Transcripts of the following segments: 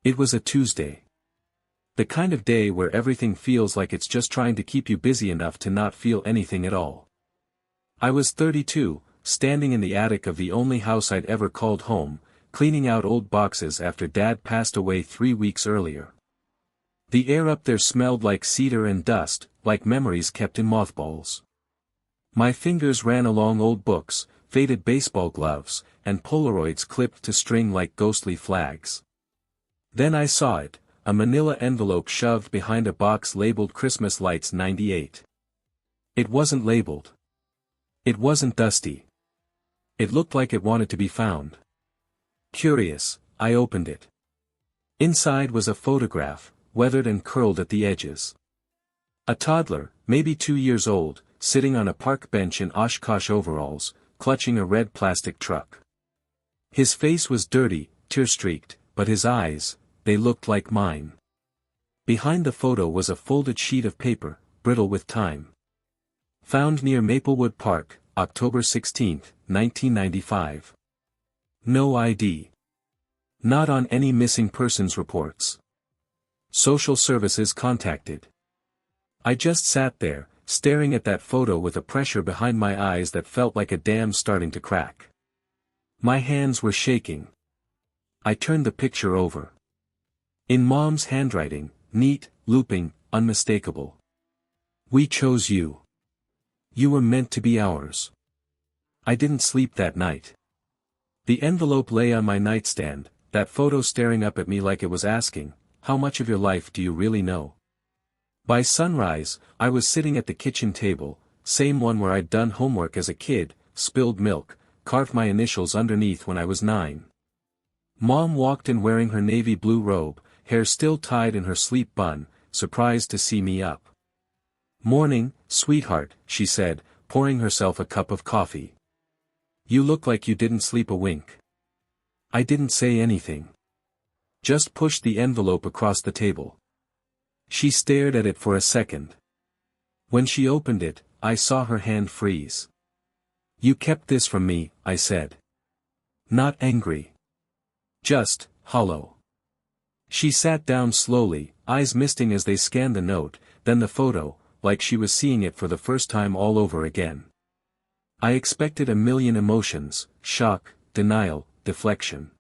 It was a Tuesday. The kind of day where everything feels like it's just trying to keep you busy enough to not feel anything at all. I was 32, standing in the attic of the only house I'd ever called home, cleaning out old boxes after Dad passed away 3 weeks earlier. The air up there smelled like cedar and dust, like memories kept in mothballs. My fingers ran along old books, faded baseball gloves, and Polaroids clipped to string like ghostly flags. Then I saw it, a manila envelope shoved behind a box labeled Christmas Lights 98. It wasn't labeled. It wasn't dusty. It looked like it wanted to be found. Curious, I opened it. Inside was a photograph, weathered and curled at the edges. A toddler, maybe 2 years old, sitting on a park bench in Oshkosh overalls, clutching a red plastic truck. His face was dirty, tear-streaked, but his eyes, they looked like mine. Behind the photo was a folded sheet of paper, brittle with time. Found near Maplewood Park, October 16, 1995. No ID. Not on any missing persons reports. Social services contacted. I just sat there, staring at that photo with a pressure behind my eyes that felt like a dam starting to crack. My hands were shaking. I turned the picture over. In Mom's handwriting, neat, looping, unmistakable. We chose you. You were meant to be ours. I didn't sleep that night. The envelope lay on my nightstand, that photo staring up at me like it was asking, how much of your life do you really know? By sunrise, I was sitting at the kitchen table, same one where I'd done homework as a kid, spilled milk, carved my initials underneath when I was 9. Mom walked in wearing her navy blue robe, hair still tied in her sleep bun, surprised to see me up. Morning, sweetheart, she said, pouring herself a cup of coffee. You look like you didn't sleep a wink. I didn't say anything. Just pushed the envelope across the table. She stared at it for a second. When she opened it, I saw her hand freeze. You kept this from me, I said. Not angry. Just, hollow. She sat down slowly, eyes misting as they scanned the note, then the photo, like she was seeing it for the first time all over again. I expected a million emotions, shock, denial, deflection.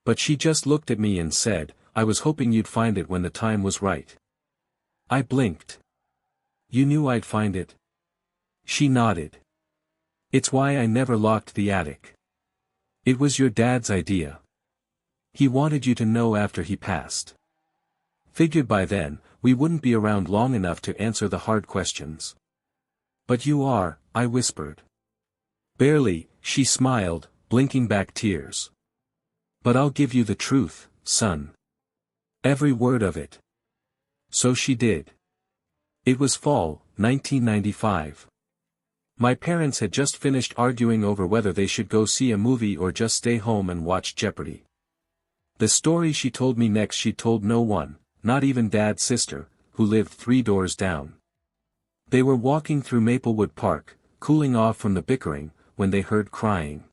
But she just looked at me and said, I was hoping you'd find it when the time was right. I blinked. You knew I'd find it? She nodded. It's why I never locked the attic. It was your dad's idea. He wanted you to know after he passed. Figured by then, we wouldn't be around long enough to answer the hard questions. But you are, I whispered. Barely, she smiled, blinking back tears. But I'll give you the truth, son. Every word of it. So she did. It was fall, 1995. My parents had just finished arguing over whether they should go see a movie or just stay home and watch Jeopardy! The story she told me next she told no one, not even Dad's sister, who lived 3 doors down. They were walking through Maplewood Park, cooling off from the bickering, when they heard crying.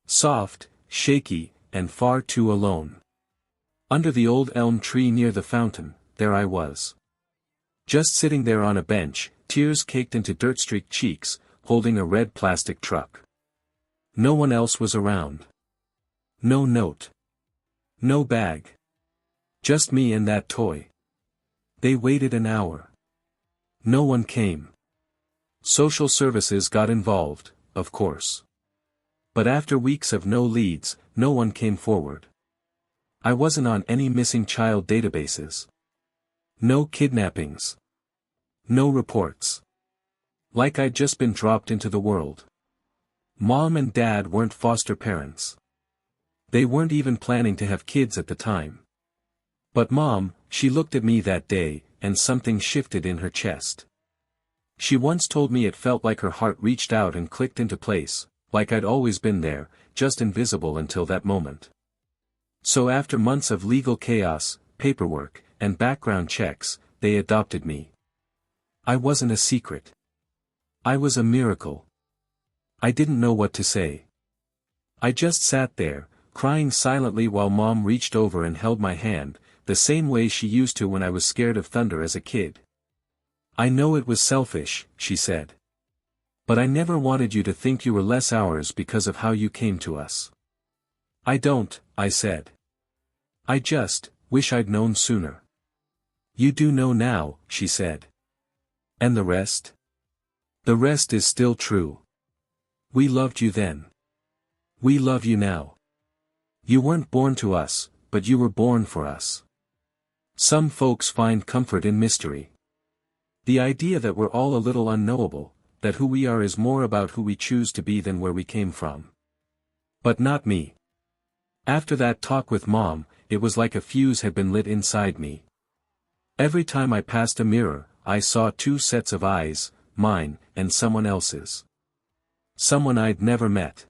Soft, shaky, and far too alone. Under the old elm tree near the fountain, there I was. Just sitting there on a bench, tears caked into dirt-streaked cheeks, holding a red plastic truck. No one else was around. No note. No bag. Just me and that toy. They waited an hour. No one came. Social services got involved, of course. But after weeks of no leads, no one came forward. I wasn't on any missing child databases. No kidnappings. No reports. Like I'd just been dropped into the world. Mom and Dad weren't foster parents. They weren't even planning to have kids at the time. But Mom, she looked at me that day, and something shifted in her chest. She once told me it felt like her heart reached out and clicked into place, like I'd always been there, just invisible until that moment. So after months of legal chaos, paperwork, and background checks, they adopted me. I wasn't a secret. I was a miracle. I didn't know what to say. I just sat there, crying silently while Mom reached over and held my hand, the same way she used to when I was scared of thunder as a kid. "I know it was selfish," she said. "But I never wanted you to think you were less ours because of how you came to us." "I don't," I said. "I just wish I'd known sooner." "You do know now," she said. "And the rest?" "The rest is still true. We loved you then. We love you now. You weren't born to us, but you were born for us." Some folks find comfort in mystery. The idea that we're all a little unknowable, that who we are is more about who we choose to be than where we came from. But not me. After that talk with Mom, it was like a fuse had been lit inside me. Every time I passed a mirror, I saw two sets of eyes, mine, and someone else's. Someone I'd never met.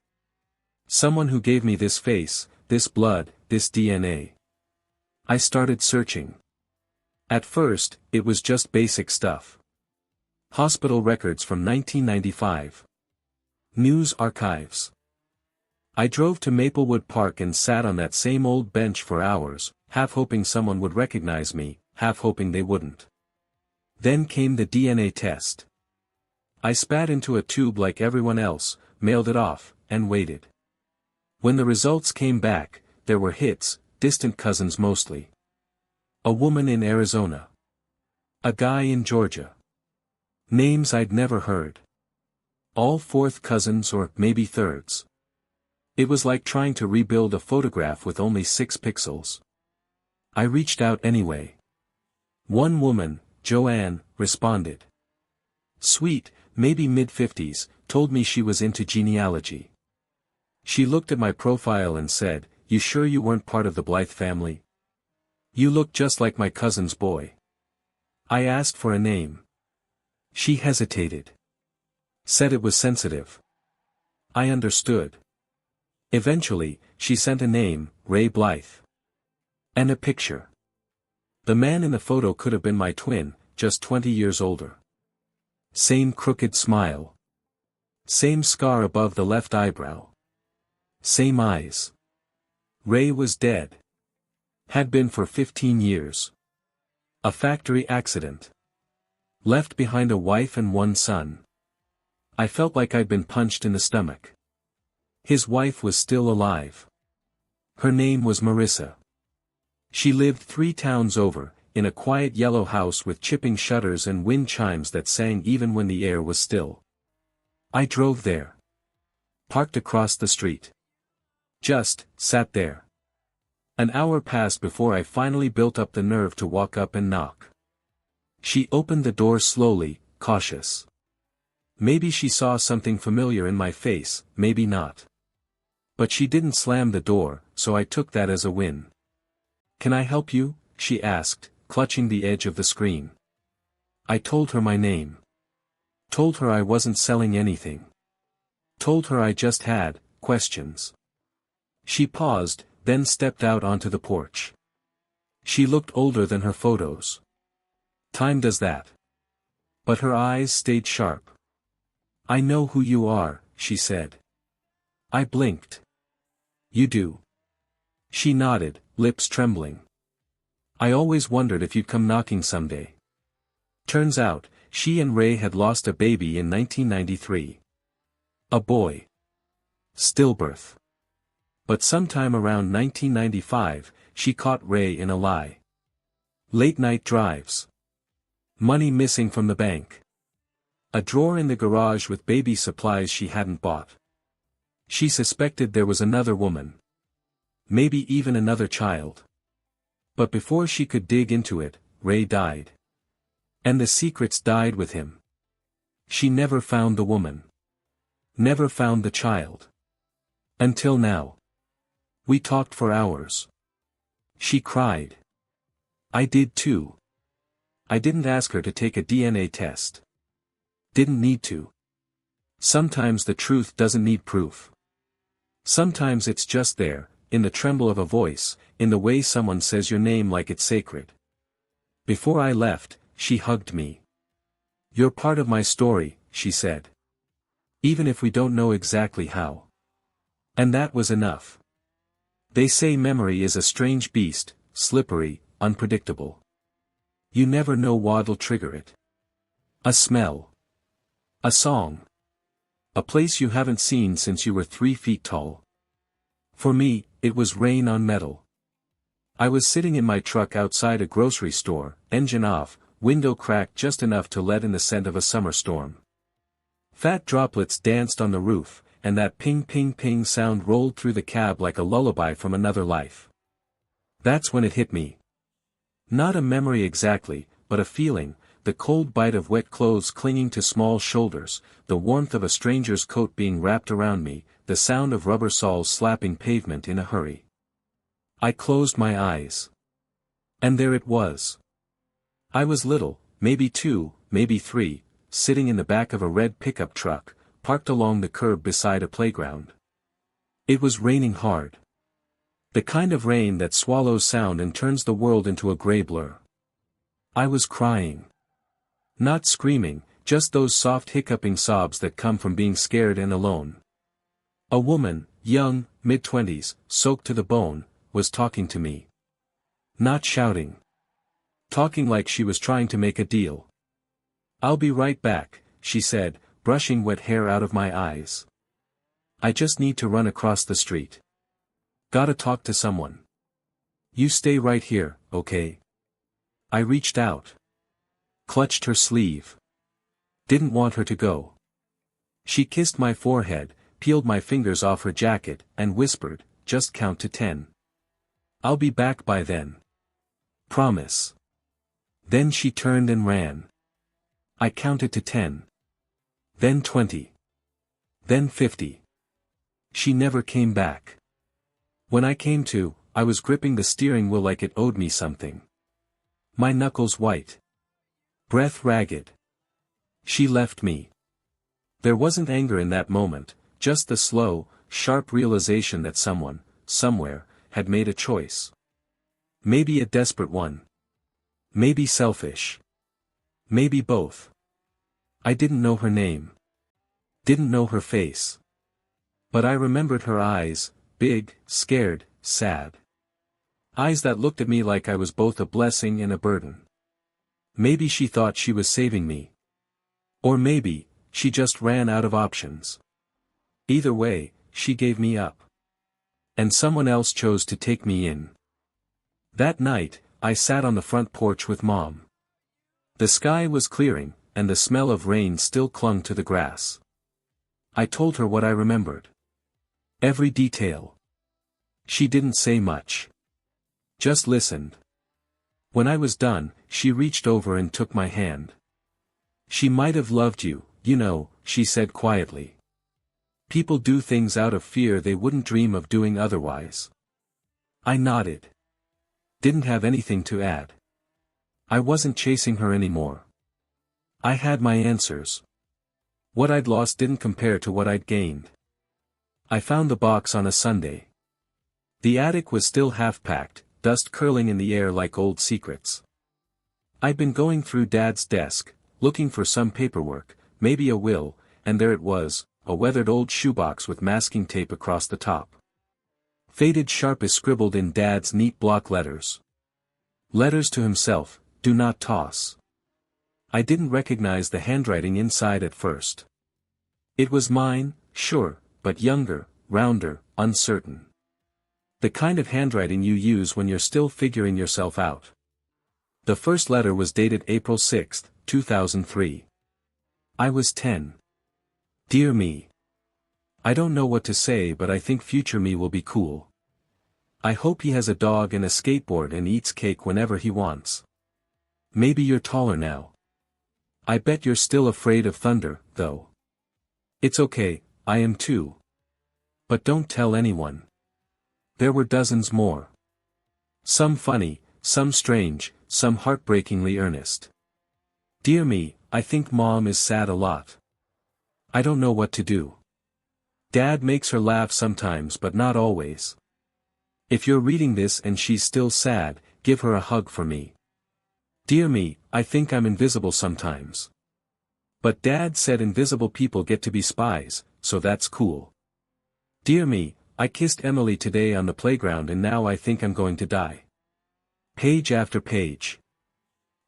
Someone who gave me this face, this blood, this DNA. I started searching. At first, it was just basic stuff. Hospital records from 1995. News archives. I drove to Maplewood Park and sat on that same old bench for hours, half hoping someone would recognize me, half hoping they wouldn't. Then came the DNA test. I spat into a tube like everyone else, mailed it off, and waited. When the results came back, there were hits, distant cousins mostly. A woman in Arizona. A guy in Georgia. Names I'd never heard. All fourth cousins or maybe thirds. It was like trying to rebuild a photograph with only 6 pixels. I reached out anyway. One woman, Joanne, responded. Sweet, maybe mid-50s, told me she was into genealogy. She looked at my profile and said, "You sure you weren't part of the Blythe family? You look just like my cousin's boy." I asked for a name. She hesitated. Said it was sensitive. I understood. Eventually, she sent a name, Ray Blythe. And a picture. The man in the photo could have been my twin, just 20 years older. Same crooked smile. Same scar above the left eyebrow. Same eyes. Ray was dead. Had been for 15 years. A factory accident. Left behind a wife and 1 son. I felt like I'd been punched in the stomach. His wife was still alive. Her name was Marissa. She lived 3 towns over, in a quiet yellow house with chipping shutters and wind chimes that sang even when the air was still. I drove there. Parked across the street. Just sat there. An hour passed before I finally built up the nerve to walk up and knock. She opened the door slowly, cautious. Maybe she saw something familiar in my face, maybe not. But she didn't slam the door, so I took that as a win. "Can I help you?" she asked, clutching the edge of the screen. I told her my name. Told her I wasn't selling anything. Told her I just had questions. She paused, then stepped out onto the porch. She looked older than her photos. Time does that. But her eyes stayed sharp. "I know who you are," she said. I blinked. "You do?" She nodded, lips trembling. "I always wondered if you'd come knocking someday." Turns out, she and Ray had lost a baby in 1993. A boy. Stillbirth. But sometime around 1995, she caught Ray in a lie. Late-night drives. Money missing from the bank. A drawer in the garage with baby supplies she hadn't bought. She suspected there was another woman. Maybe even another child. But before she could dig into it, Ray died. And the secrets died with him. She never found the woman. Never found the child. Until now. We talked for hours. She cried. I did too. I didn't ask her to take a DNA test. Didn't need to. Sometimes the truth doesn't need proof. Sometimes it's just there, in the tremble of a voice, in the way someone says your name like it's sacred. Before I left, she hugged me. "You're part of my story," she said. "Even if we don't know exactly how." And that was enough. They say memory is a strange beast, slippery, unpredictable. You never know what'll trigger it. A smell. A song. A place you haven't seen since you were 3 feet tall. For me, it was rain on metal. I was sitting in my truck outside a grocery store, engine off, window cracked just enough to let in the scent of a summer storm. Fat droplets danced on the roof, and that ping ping ping sound rolled through the cab like a lullaby from another life. That's when it hit me. Not a memory exactly, but a feeling, the cold bite of wet clothes clinging to small shoulders, the warmth of a stranger's coat being wrapped around me, the sound of rubber soles slapping pavement in a hurry. I closed my eyes. And there it was. I was little, maybe 2, maybe 3, sitting in the back of a red pickup truck, parked along the curb beside a playground. It was raining hard. The kind of rain that swallows sound and turns the world into a gray blur. I was crying. Not screaming, just those soft hiccuping sobs that come from being scared and alone. A woman, young, mid-20s, soaked to the bone, was talking to me. Not shouting. Talking like she was trying to make a deal. "I'll be right back," she said, brushing wet hair out of my eyes. "I just need to run across the street. Gotta talk to someone. You stay right here, okay?" I reached out. Clutched her sleeve. Didn't want her to go. She kissed my forehead, peeled my fingers off her jacket, and whispered, "Just count to 10. I'll be back by then. Promise." Then she turned and ran. I counted to 10. Then 20. Then 50. She never came back. When I came to, I was gripping the steering wheel like it owed me something. My knuckles white. Breath ragged. She left me. There wasn't anger in that moment, just the slow, sharp realization that someone, somewhere, had made a choice. Maybe a desperate one. Maybe selfish. Maybe both. I didn't know her name. Didn't know her face. But I remembered her eyes, big, scared, sad. Eyes that looked at me like I was both a blessing and a burden. Maybe she thought she was saving me. Or maybe, she just ran out of options. Either way, she gave me up. And someone else chose to take me in. That night, I sat on the front porch with Mom. The sky was clearing, and the smell of rain still clung to the grass. I told her what I remembered. Every detail. She didn't say much. Just listened. When I was done, she reached over and took my hand. "She might have loved you, you know," she said quietly. "People do things out of fear they wouldn't dream of doing otherwise." I nodded. Didn't have anything to add. I wasn't chasing her anymore. I had my answers. What I'd lost didn't compare to what I'd gained. I found the box on a Sunday. The attic was still half-packed, dust curling in the air like old secrets. I'd been going through Dad's desk, looking for some paperwork, maybe a will, and there it was, a weathered old shoebox with masking tape across the top. Faded sharp is scribbled in Dad's neat block letters. Letters to himself, "Do not toss." I didn't recognize the handwriting inside at first. It was mine, sure, but younger, rounder, uncertain. The kind of handwriting you use when you're still figuring yourself out. The first letter was dated April 6, 2003. I was 10. Dear me. I don't know what to say, but I think future me will be cool. I hope he has a dog and a skateboard and eats cake whenever he wants. Maybe you're taller now. I bet you're still afraid of thunder, though. It's okay, I am too. But don't tell anyone. There were dozens more. Some funny, some strange, some heartbreakingly earnest. Dear me, I think Mom is sad a lot. I don't know what to do. Dad makes her laugh sometimes but not always. If you're reading this and she's still sad, give her a hug for me. Dear me, I think I'm invisible sometimes. But Dad said invisible people get to be spies, so that's cool. Dear me, I kissed Emily today on the playground and now I think I'm going to die. Page after page.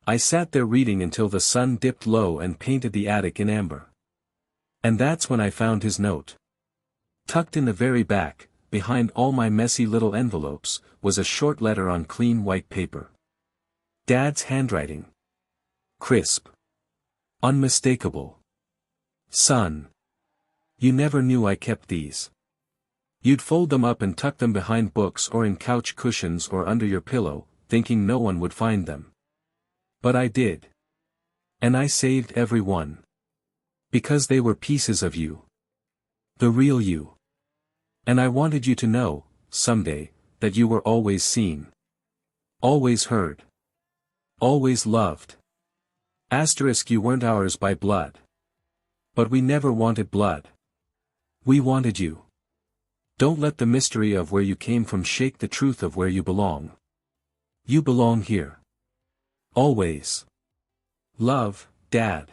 I sat there reading until the sun dipped low and painted the attic in amber. And that's when I found his note. Tucked in the very back, behind all my messy little envelopes, was a short letter on clean white paper. Dad's handwriting. Crisp. Unmistakable. Son. You never knew I kept these. You'd fold them up and tuck them behind books or in couch cushions or under your pillow, thinking no one would find them. But I did. And I saved every one. Because they were pieces of you. The real you. And I wanted you to know, someday, that you were always seen. Always heard. Always loved. Asterisk, you weren't ours by blood. But we never wanted blood. We wanted you. Don't let the mystery of where you came from shake the truth of where you belong. You belong here. Always. Love, Dad.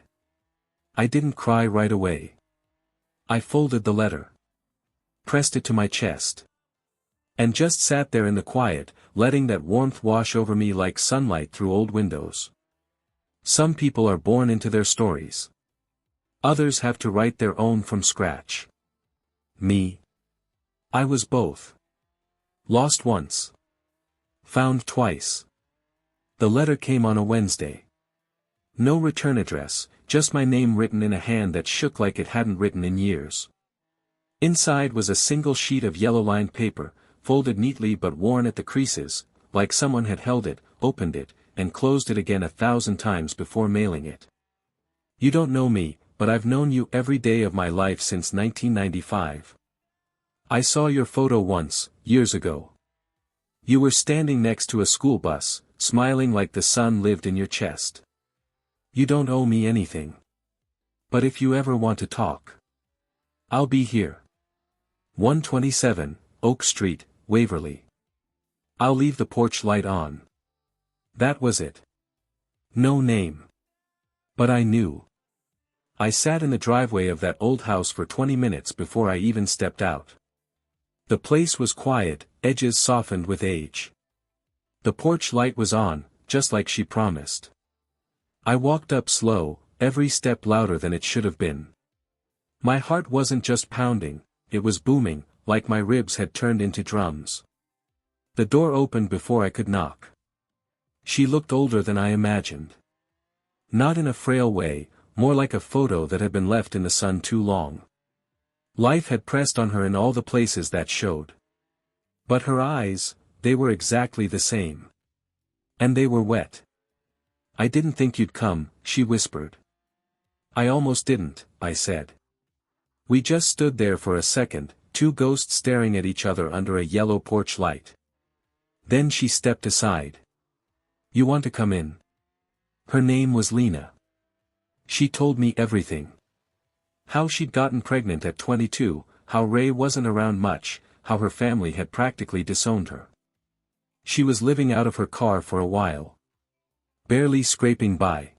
I didn't cry right away. I folded the letter. Pressed it to my chest. And just sat there in the quiet, letting that warmth wash over me like sunlight through old windows. Some people are born into their stories. Others have to write their own from scratch. Me. I was both. Lost once. Found twice. The letter came on a Wednesday. No return address, just my name written in a hand that shook like it hadn't written in years. Inside was a single sheet of yellow-lined paper, folded neatly but worn at the creases, like someone had held it, opened it, and closed it again 1,000 times before mailing it. You don't know me, but I've known you every day of my life since 1995. I saw your photo once, years ago. You were standing next to a school bus, smiling like the sun lived in your chest. You don't owe me anything. But if you ever want to talk, I'll be here. 127, Oak Street, Waverly. I'll leave the porch light on. That was it. No name. But I knew. I sat in the driveway of that old house for 20 minutes before I even stepped out. The place was quiet, edges softened with age. The porch light was on, just like she promised. I walked up slow, every step louder than it should have been. My heart wasn't just pounding, it was booming, like my ribs had turned into drums. The door opened before I could knock. She looked older than I imagined. Not in a frail way, more like a photo that had been left in the sun too long. Life had pressed on her in all the places that showed. But her eyes, they were exactly the same. And they were wet. I didn't think you'd come, she whispered. I almost didn't, I said. We just stood there for a second, two ghosts staring at each other under a yellow porch light. Then she stepped aside. You want to come in? Her name was Lena. She told me everything. How she'd gotten pregnant at 22, how Ray wasn't around much, how her family had practically disowned her. She was living out of her car for a while. Barely scraping by.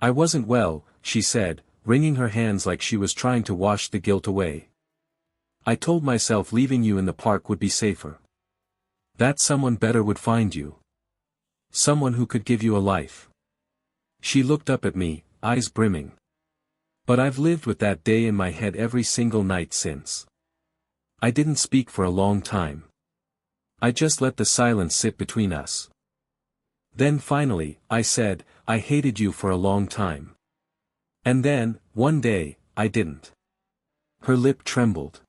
I wasn't well, she said, wringing her hands like she was trying to wash the guilt away. I told myself leaving you in the park would be safer. That someone better would find you. Someone who could give you a life. She looked up at me, eyes brimming. But I've lived with that day in my head every single night since. I didn't speak for a long time. I just let the silence sit between us. Then finally, I said, I hated you for a long time. And then, one day, I didn't. Her lip trembled.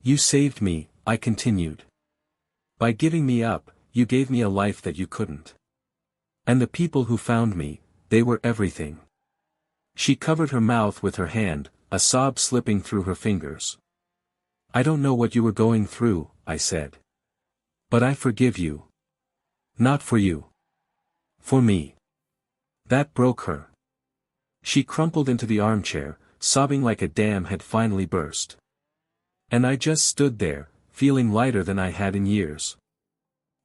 You saved me, I continued. By giving me up, you gave me a life that you couldn't. And the people who found me, they were everything. She covered her mouth with her hand, a sob slipping through her fingers. I don't know what you were going through, I said. But I forgive you. Not for you. For me. That broke her. She crumpled into the armchair, sobbing like a dam had finally burst. And I just stood there, feeling lighter than I had in years.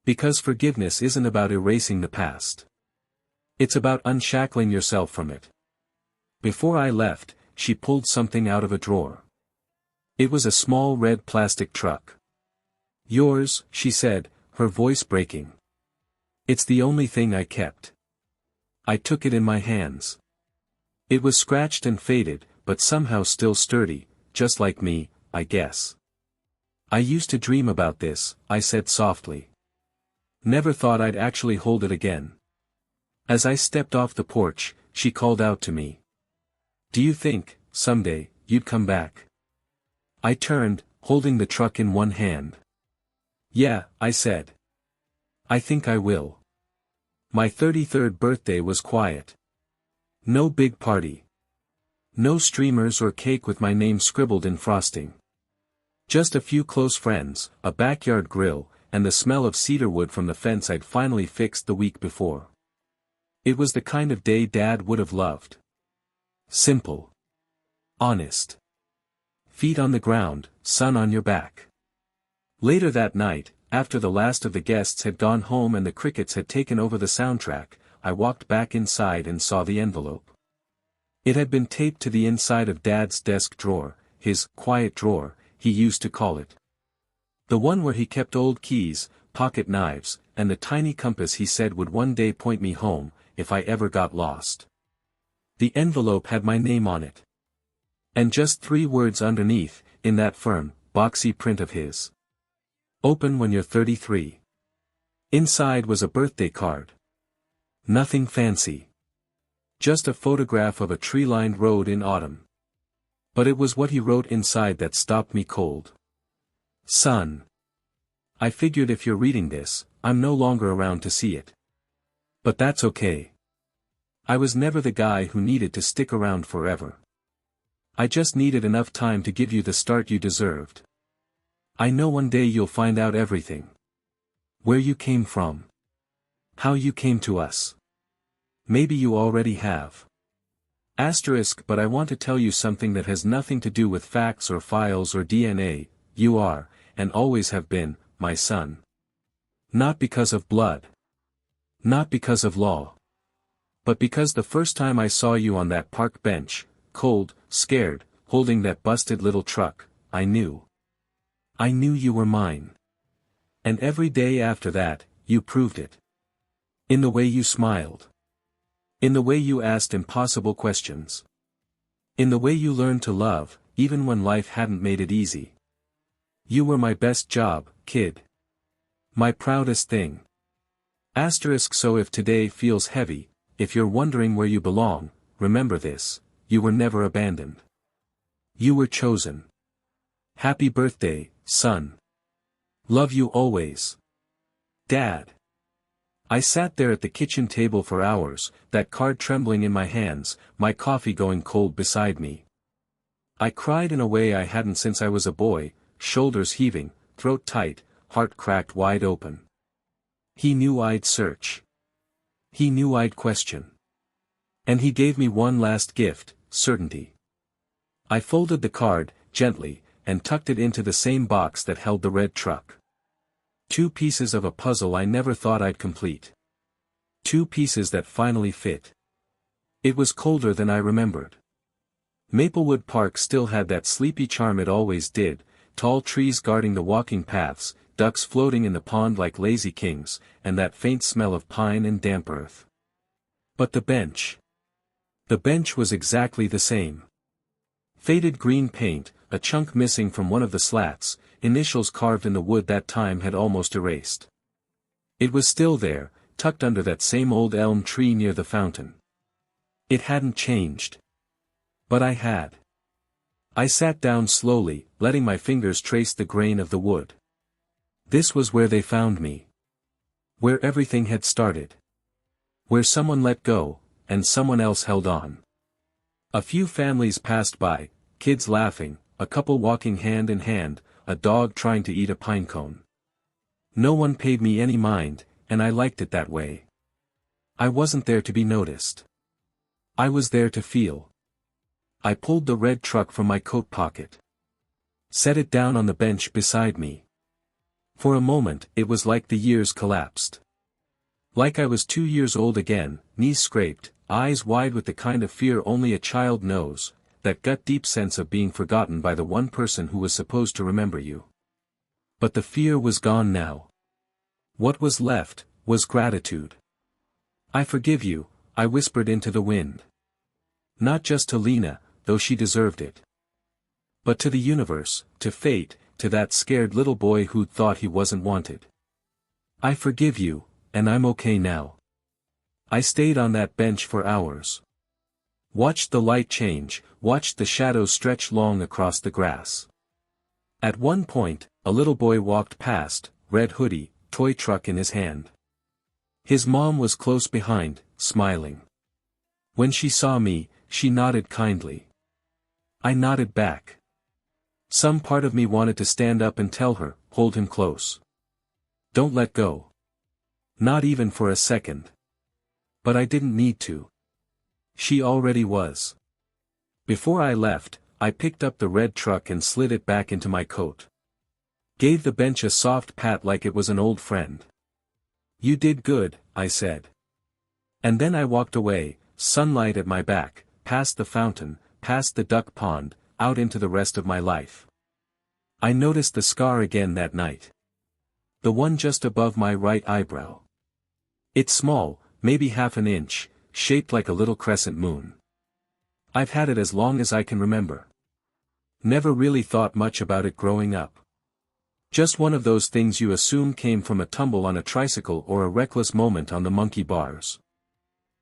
Because forgiveness isn't about erasing the past. It's about unshackling yourself from it. Before I left, she pulled something out of a drawer. It was a small red plastic truck. "Yours," she said, her voice breaking. "It's the only thing I kept." I took it in my hands. It was scratched and faded, but somehow still sturdy, just like me, I guess. "I used to dream about this," I said softly. "Never thought I'd actually hold it again." As I stepped off the porch, she called out to me. "Do you think, someday, you'd come back?" I turned, holding the truck in one hand. "Yeah," I said. "I think I will." My 33rd birthday was quiet. No big party. No streamers or cake with my name scribbled in frosting. Just a few close friends, a backyard grill, and the smell of cedar wood from the fence I'd finally fixed the week before. It was the kind of day Dad would have loved. Simple. Honest. Feet on the ground, sun on your back. Later that night, after the last of the guests had gone home and the crickets had taken over the soundtrack, I walked back inside and saw the envelope. It had been taped to the inside of Dad's desk drawer, his quiet drawer, he used to call it. The one where he kept old keys, pocket knives, and the tiny compass he said would one day point me home, if I ever got lost. The envelope had my name on it. And just 3 words underneath, in that firm, boxy print of his. "Open when you're 33. Inside was a birthday card. Nothing fancy. Just a photograph of a tree-lined road in autumn. But it was what he wrote inside that stopped me cold. "Son. I figured if you're reading this, I'm no longer around to see it. But that's okay. I was never the guy who needed to stick around forever. I just needed enough time to give you the start you deserved. I know one day you'll find out everything. Where you came from. How you came to us. Maybe you already have. Asterisk, but I want to tell you something that has nothing to do with facts or files or DNA, you are, and always have been, my son. Not because of blood. Not because of law. But because the first time I saw you on that park bench, cold, scared, holding that busted little truck, I knew. I knew you were mine. And every day after that, you proved it. In the way you smiled. In the way you asked impossible questions. In the way you learned to love, even when life hadn't made it easy. You were my best job, kid. My proudest thing. Asterisk, so if today feels heavy, if you're wondering where you belong, remember this, you were never abandoned. You were chosen. Happy birthday, son. Love you always. Dad. I sat there at the kitchen table for hours, that card trembling in my hands, my coffee going cold beside me. I cried in a way I hadn't since I was a boy, shoulders heaving, throat tight, heart cracked wide open. He knew I'd search. He knew I'd question. And he gave me one last gift, certainty. I folded the card, gently, and tucked it into the same box that held the red truck. 2 pieces of a puzzle I never thought I'd complete. 2 pieces that finally fit. It was colder than I remembered. Maplewood Park still had that sleepy charm it always did, tall trees guarding the walking paths, ducks floating in the pond like lazy kings, and that faint smell of pine and damp earth. But the bench. The bench was exactly the same. Faded green paint, a chunk missing from one of the slats, initials carved in the wood that time had almost erased. It was still there, tucked under that same old elm tree near the fountain. It hadn't changed. But I had. I sat down slowly, letting my fingers trace the grain of the wood. This was where they found me. Where everything had started. Where someone let go, and someone else held on. A few families passed by, kids laughing, a couple walking hand in hand, a dog trying to eat a pine cone. No one paid me any mind, and I liked it that way. I wasn't there to be noticed. I was there to feel. I pulled the red truck from my coat pocket. Set it down on the bench beside me. For a moment it was like the years collapsed. Like I was 2 years old again, knees scraped, eyes wide with the kind of fear only a child knows, that gut-deep sense of being forgotten by the one person who was supposed to remember you. But the fear was gone now. What was left was gratitude. "I forgive you," I whispered into the wind. Not just to Lena, though she deserved it. But to the universe, to fate, to that scared little boy who'd thought he wasn't wanted. "I forgive you, and I'm okay now." I stayed on that bench for hours. Watched the light change, watched the shadows stretch long across the grass. At one point, a little boy walked past, red hoodie, toy truck in his hand. His mom was close behind, smiling. When she saw me, she nodded kindly. I nodded back. Some part of me wanted to stand up and tell her, "Hold him close. Don't let go." Not even for a second. But I didn't need to. She already was. Before I left, I picked up the red truck and slid it back into my coat. Gave the bench a soft pat like it was an old friend. "You did good," I said. And then I walked away, sunlight at my back, past the fountain, past the duck pond, out into the rest of my life. I noticed the scar again that night. The one just above my right eyebrow. It's small, maybe half an inch, shaped like a little crescent moon. I've had it as long as I can remember. Never really thought much about it growing up. Just one of those things you assume came from a tumble on a tricycle or a reckless moment on the monkey bars.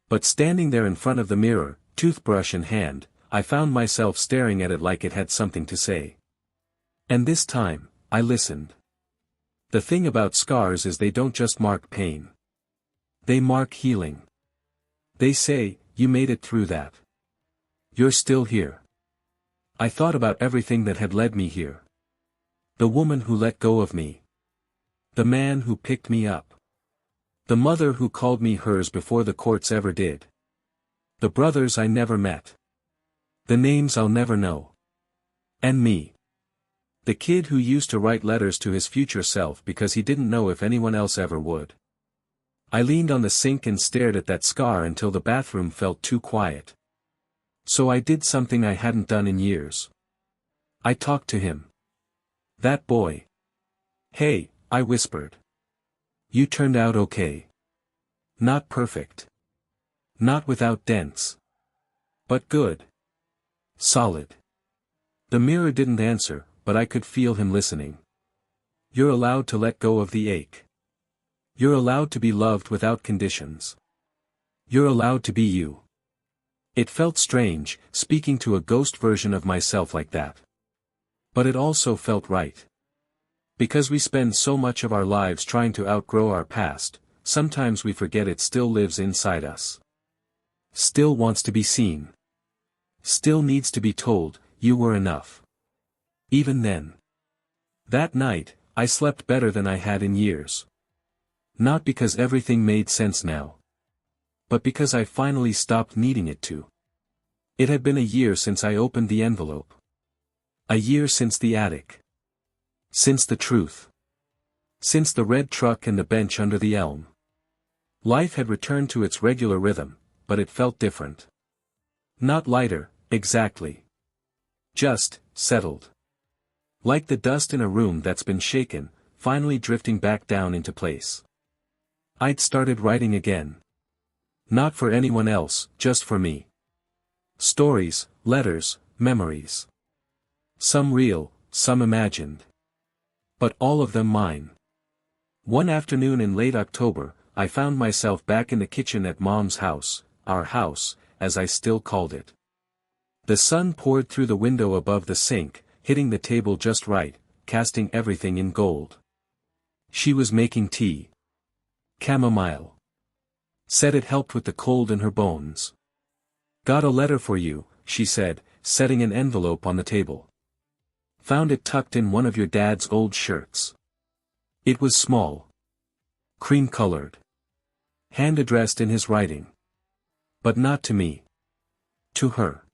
But standing there in front of the mirror, toothbrush in hand, I found myself staring at it like it had something to say. And this time, I listened. The thing about scars is they don't just mark pain. They mark healing. They say, "You made it through that. You're still here." I thought about everything that had led me here. The woman who let go of me. The man who picked me up. The mother who called me hers before the courts ever did. The brothers I never met. The names I'll never know. And me. The kid who used to write letters to his future self because he didn't know if anyone else ever would. I leaned on the sink and stared at that scar until the bathroom felt too quiet. So I did something I hadn't done in years. I talked to him. That boy. "Hey," I whispered. "You turned out okay. Not perfect. Not without dents. But good. Solid." The mirror didn't answer, but I could feel him listening. "You're allowed to let go of the ache. You're allowed to be loved without conditions. You're allowed to be you." It felt strange, speaking to a ghost version of myself like that. But it also felt right. Because we spend so much of our lives trying to outgrow our past, sometimes we forget it still lives inside us. Still wants to be seen. Still needs to be told, "You were enough." Even then. That night, I slept better than I had in years. Not because everything made sense now. But because I finally stopped needing it to. It had been a year since I opened the envelope. A year since the attic. Since the truth. Since the red truck and the bench under the elm. Life had returned to its regular rhythm, but it felt different. Not lighter, exactly. Just, settled. Like the dust in a room that's been shaken, finally drifting back down into place. I'd started writing again. Not for anyone else, just for me. Stories, letters, memories. Some real, some imagined. But all of them mine. One afternoon in late October, I found myself back in the kitchen at Mom's house, our house, as I still called it. The sun poured through the window above the sink, hitting the table just right, casting everything in gold. She was making tea. Chamomile. Said it helped with the cold in her bones. "Got a letter for you," she said, setting an envelope on the table. "Found it tucked in one of your dad's old shirts." It was small. Cream-colored. Hand-addressed in his writing. But not to me. To her.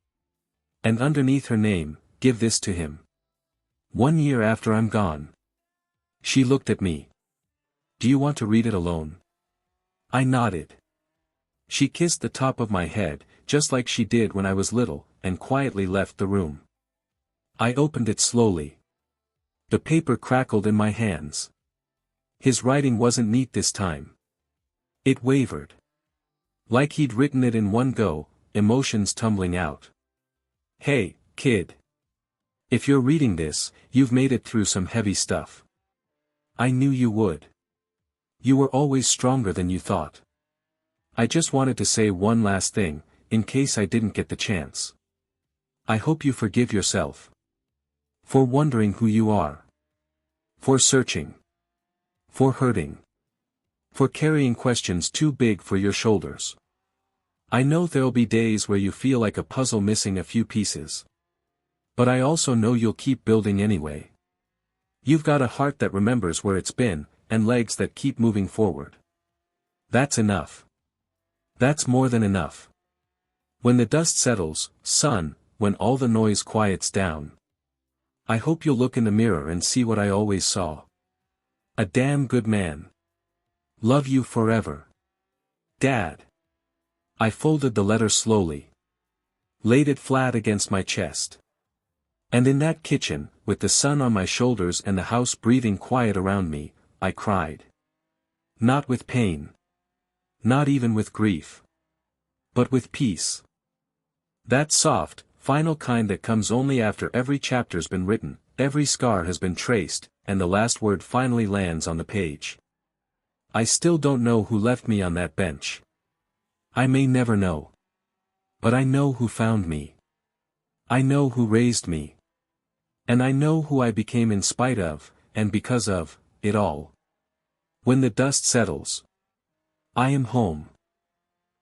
And underneath her name, "Give this to him. 1 year after I'm gone." She looked at me. "Do you want to read it alone?" I nodded. She kissed the top of my head, just like she did when I was little, and quietly left the room. I opened it slowly. The paper crackled in my hands. His writing wasn't neat this time. It wavered. Like he'd written it in one go, emotions tumbling out. Hey, kid. If you're reading this, you've made it through some heavy stuff. I knew you would. You were always stronger than you thought. I just wanted to say one last thing, in case I didn't get the chance. I hope you forgive yourself. For wondering who you are. For searching. For hurting. For carrying questions too big for your shoulders. I know there'll be days where you feel like a puzzle missing a few pieces. But I also know you'll keep building anyway. You've got a heart that remembers where it's been, and legs that keep moving forward. That's enough. That's more than enough. When the dust settles, son, when all the noise quiets down, I hope you'll look in the mirror and see what I always saw. A damn good man. Love you forever. Dad. I folded the letter slowly. Laid it flat against my chest. And in that kitchen, with the sun on my shoulders and the house breathing quiet around me, I cried. Not with pain. Not even with grief. But with peace. That soft, final kind that comes only after every chapter's been written, every scar has been traced, and the last word finally lands on the page. I still don't know who left me on that bench. I may never know. But I know who found me. I know who raised me. And I know who I became in spite of, and because of, it all. When the dust settles, I am home.